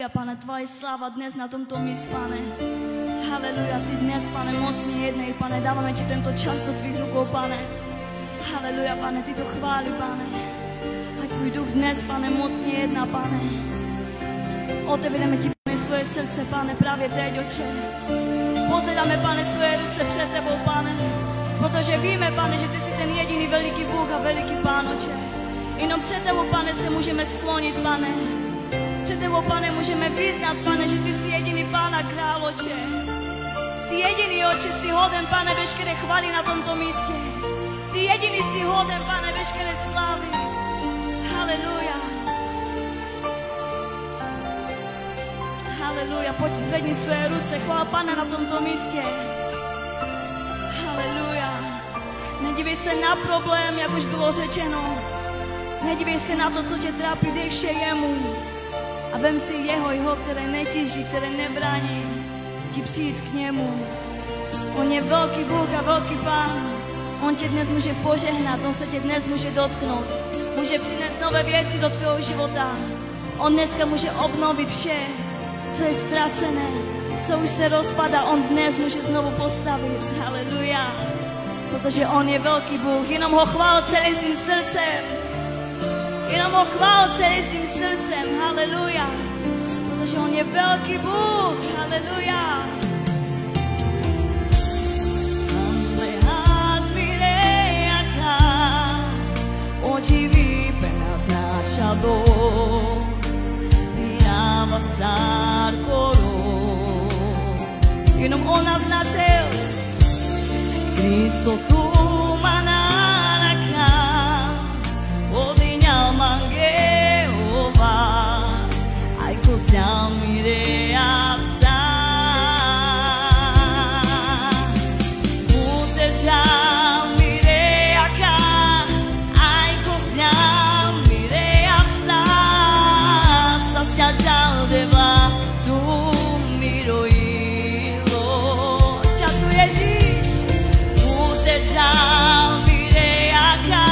Pane, tvoje sláva dnes na tomto místě, Pane. Haleluja, ty dnes, Pane, mocně jednej, Pane, dáváme ti tento čas do tvých rukou, Pane. Haleluja, Pane, ty to chváli, Pane. Ať tvůj duch dnes, Pane, mocně jedná, Pane. Otevřeme ti, Pane, svoje srdce, Pane, právě teď, Otče. Pozedáme, Pane, svoje ruce před tebou, Pane. Protože víme, Pane, že ty jsi ten jediný veliký Bůh a veliký Pán, Otče. Jenom před tebou, Pane, se můžeme sklonit, Pane. Před tebou, Pane, můžeme vyznat, Pane, že ty jsi jediný Pán a Král, Otče. Ty jediný, Otče, jsi hoden, Pane, veškeré chvály na tomto místě. Ty jediný jsi hoden, Pane, veškeré slávy. Haleluja. Haleluja, pojď zvedni své ruce, chvál Pane na tomto místě. Haleluja. Nedívej se na problém, jak už bylo řečeno. Nedívej se na to, co tě trápí, dej vše jemu. A vem si jeho, které netíží, které nebrání ti přijít k němu. On je velký Bůh a velký Pán. On tě dnes může požehnat, on se tě dnes může dotknout. Může přinést nové věci do tvého života. On dneska může obnovit vše, co je ztracené, co už se rozpadá, on dnes může znovu postavit. Haleluja. Protože on je velký Bůh, jenom ho chvál celým svým srdcem. Jenom ho chvál celým svým srdcem. Haleluja. Protože on je velký Bůh. Haleluja. Očiví penas naša dor, vydává sár korou. Jenom on nás našel, Kristo tu má nárakná, podíňal mange o vás, aj kosťal mi reja psa. Utečal mi rejaka, aj kosňal mi reja psa. Sasťačal deva tu mi rojilo. Ča tu Ježíš, utečal mi rejaka,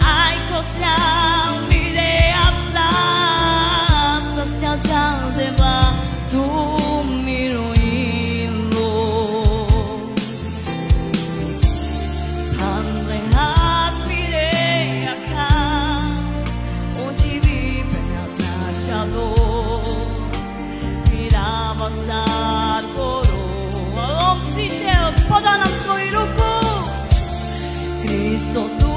aj kosňal mi reja psa. Sasťačal deva tu mi rojilo. Pan lehás mi rejaka, očiví peňaz naša dor, vydává sár korou. A on přišel, podal nám svoji ruku. Kristo tu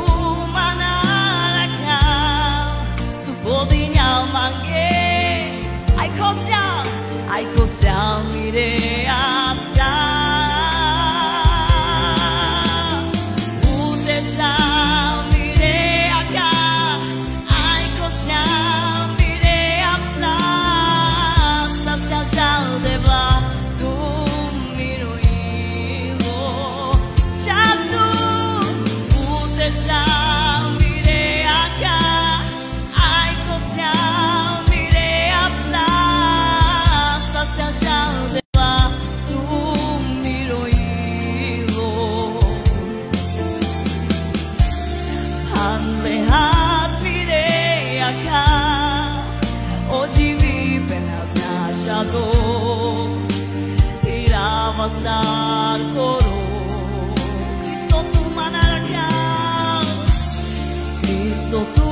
má nárakal, tu podíňal mange, aj kosťal mi reja psa. Utečal mi rejaka, aj kosňal mi reja psa. Sasťačal deva tu mi rojilo. Času utečal mi rejaka, aj kosňal mi reja psa. Sasťačal deva tu mi rojilo. Pan lehás mi rejaka, očiví peňaz naša dor, vydává sár korou. Kristo tu má nárakal, Kristo tu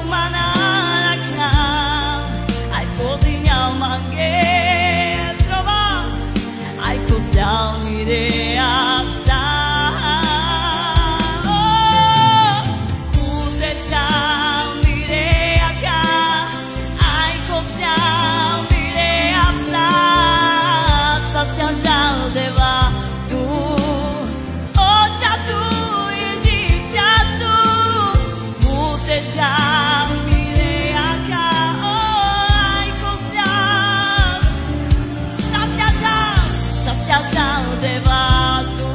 má nárakal, aj podíňal mange pro vás, aj kosťal mi reja psa. Utečal mi rejaka, aj kosňal mi reja psa. Sasťačal deva tu, oča tu, Ježíša tu. Utečal mi rejaka, aj kosňal. Sasťačal deva tu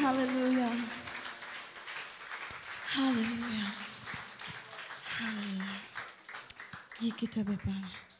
Haleluja. Haleluja. Haleluja. Díky tebe, Pane.